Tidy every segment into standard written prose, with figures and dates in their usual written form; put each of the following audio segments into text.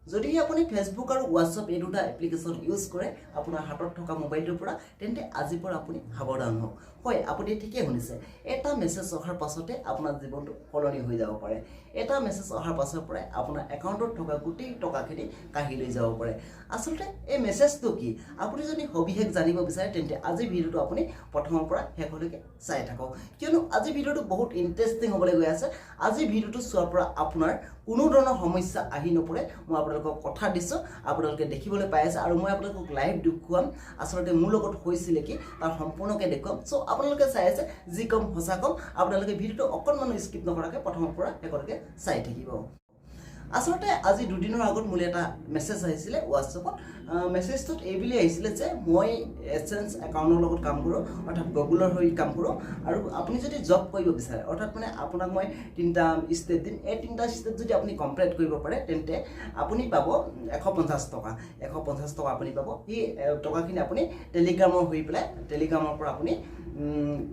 যদি আপুনি ফেসবুক আৰু হোৱাটছআপ এই দুটা এপ্লিকেশন ইউজ কৰে আপোনাৰ হাতত থকা মোবাইলটোৰ পৰা তেন্তে আজিৰ পৰা আপুনি সাৱধান হওক হয় আপুনি ঠিকই শুনিছে এটা মেছেজ অহাৰ পাছতে আপোনাৰ জীৱনটো সলনি হৈ যাব পাৰে এটা মেছেজ অহাৰ পাছৰ পৰা আপোনাৰ একাউণ্টত থকা গোটেই টকাখিনি কাঢ়ি লৈ যাব পাৰে আসলতে এই মেছেজটো কি আপুনি যদি সবিশেষ জানিব বিচাৰে তেন্তে আজি ভিডিওটো আপুনি প্ৰথমৰ পৰা শেষলৈকে চাই থাকক কিয়নো আজি ভিডিওটো বহুত ইন্টাৰেষ্টিং হ'বলৈ গৈ আছে আজি ভিডিওটো চোৱাৰ পৰা আপোনাৰ কোনো ধৰণৰ সমস্যা আহি নপৰে মই আপোনালোকক কথা দিছো আপোনালোকে দেখিবলৈ পাই আছে আৰু মই আপোনালোকক লাইভ দেখুৱাম আসলতে মোৰ লগত হৈছিল কি তাৰ সম্পূৰ্ণকৈ দেখুৱাম সো আপোনালোকে চাই আছে যি কম সঁচা কম আপোনালোকে ভিডিওটো অকণমান স্কিপ নকৰাকৈ প্ৰথমৰ পৰা শেষলৈকে চাই থাকিব আসলতে আজি দুদিনৰ আগত মোলে এটা মেছেজ আহিছিলে হোৱাটছআপত মেছেজটোত এইবুলি আহিছিলে যে মই এছেন্স একাউণ্টৰ লগত কাম কৰোঁ অৰ্থাৎ গুগলৰ হৈ কাম কৰোঁ আৰু আপুনি যদি জব কৰিব বিচাৰে অৰ্থাৎ মানে আপোনাক মই তিনিটা ষ্টেপ দিম এই তিনিটা ষ্টেপ যদি আপুনি কমপ্লিট কৰিব পাৰে তেন্তে আপুনি পাব 150 টকা 150 টকা আপুনি পাব এই টকাখিনি আপুনি টেলিগ্ৰামৰ হৈ পেলাই টেলিগ্ৰামৰ পৰা আপুনি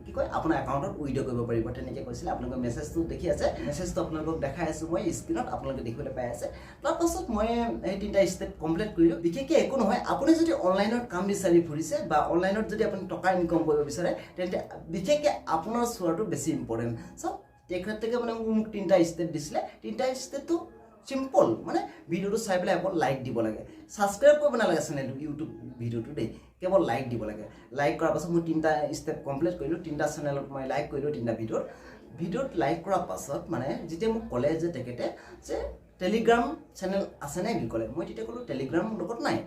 কি কয় আপোনাৰ একাউণ্টত উইথড্ৰ কৰিব পাৰিব তেনেকৈ কৈছিলে আপোনালোকৰ মেছেজটো দেখি আছে মেছেজটো আপোনালোকক দেখাই আছোঁ মই স্ক্ৰীনত আপোনালোকে দেখিবলৈ পাই আছে তাৰপাছত মই এই তিনিটা ষ্টেপ কমপ্লিট কৰিলোঁ বিশেষকৈ একো নহয় আপুনি যদি অনলাইনত কাম বিচাৰি ফুৰিছে বা অনলাইনত যদি আপুনি টকা ইনকাম কৰিব বিচাৰে তেন্তে বিশেষকৈ আপোনাৰ চোৱাটো বেছি ইম্পৰ্টেণ্ট চাওক তেখেতলোকে মানে মোক তিনিটা ষ্টেপ দিছিলে তিনিটা ষ্টেপটো সিম্পল মানে ভিডিওটো চাই পেলাই অকল লাইক দিব লাগে সাবস্ক্ৰাইব কৰিব নালাগে চেনেলটো ইউটিউব ভিডিওটো দেই কেৱল লাইক দিব লাগে লাইক কৰাৰ পাছত মই তিনিটা ষ্টেপ কমপ্লিট কৰিলোঁ তিনিটা চেনেলত মই লাইক কৰিলোঁ তিনিটা ভিডিঅ'ত লাইক কৰাৰ পাছত মানে যেতিয়া মোক ক'লে যে তেখেতে যে টেলিগ্ৰাম চেনেল আছে নাই বুলি ক'লে মই তেতিয়া ক'লোঁ টেলিগ্ৰাম লগত নাই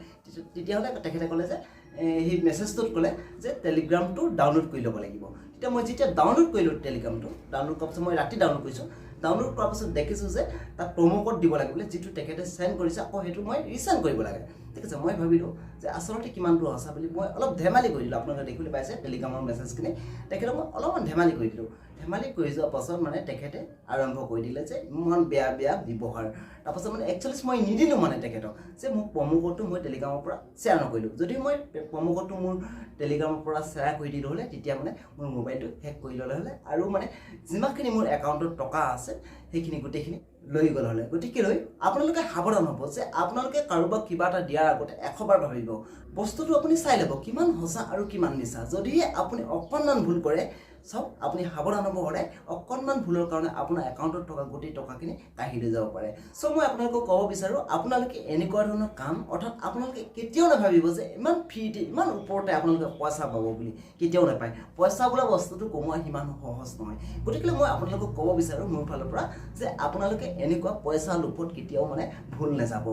তেতিয়াহ'লে তেখেতে ক'লে যে সেই মেছেজটোত ক'লে যে টেলিগ্ৰামটো ডাউনলোড কৰি ল'ব লাগিব তেতিয়া মই যেতিয়া ডাউনলোড কৰিলোঁ টেলিগ্ৰামটো ডাউনলোড কৰাৰ পাছত মই ৰাতি ডাউনলোড কৰিছোঁ ডাউনলোড কৰাৰ পাছত দেখিছোঁ যে তাত প্ৰমো কোড দিব লাগে বোলে যিটো তেখেতে চেণ্ড কৰিছে আকৌ সেইটো মই ৰিচেণ্ড কৰিব লাগে ঠিক আছে মই ভাবিলোঁ যে আচলতে কিমান দূৰ সঁচা বুলি মই অলপ ধেমালি কৰি দিলোঁ আপোনালোকে দেখিবলৈ পাইছে টেলিগ্ৰামৰ মেছেজখিনি তেখেতক মই অলপমান ধেমালি কৰি দিলোঁ ধেমালি কৰি যোৱাৰ পাছত মানে তেখেতে আৰম্ভ কৰি দিলে যে ইমান বেয়া ব্যৱহাৰ তাৰপাছত মানে একচুৱেলি মই নিদিলোঁ মানে তেখেতক যে মোক প্ৰমো কোডটো মই টেলিগ্ৰামৰ পৰা শ্বেয়াৰ নকৰিলোঁ যদি মই প্ৰমো কোডটো মোৰ টেলিগ্ৰামৰ পৰা শ্বেয়াৰ কৰি দিলোঁ হ'লে তেতিয়া মানে মোৰ মোবাইলটো হেক কৰি ল'লে হ'লে আৰু মানে যিমানখিনি মোৰ একাউণ্টত টকা আছে সেইখিনি গোটেইখিনি লৈ গ'ল হ'লে গতিকে লৈ আপোনালোকে সাৱধান হ'ব যে আপোনালোকে কাৰোবাক কিবা এটা দিয়াৰ আগতে 100 বাৰ ভাবিব বস্তুটো আপুনি চাই ল'ব কিমান সঁচা আৰু কিমান মিছা যদিহে আপুনি অকণমান ভুল কৰে চাওক আপুনি সাৱধান হ'ব সদায় অকণমান ভুলৰ কাৰণে আপোনাৰ একাউণ্টত থকা গোটেই টকাখিনি কাঢ়ি লৈ যাব পাৰে চ' মই আপোনালোকক ক'ব বিচাৰোঁ আপোনালোকে এনেকুৱা ধৰণৰ কাম অৰ্থাৎ আপোনালোকে কেতিয়াও নাভাবিব যে ইমান ফ্ৰীতে ইমান ওপৰতে আপোনালোকে পইচা পাব বুলি কেতিয়াও নাপায় পইচা বোলা বস্তুটো কমোৱা সিমান সহজ নহয় গতিকে মই আপোনালোকক ক'ব বিচাৰোঁ মোৰ ফালৰ পৰা যে আপোনালোকে এনেকুৱা পইচা লোভত কেতিয়াও মানে ভুল নাযাব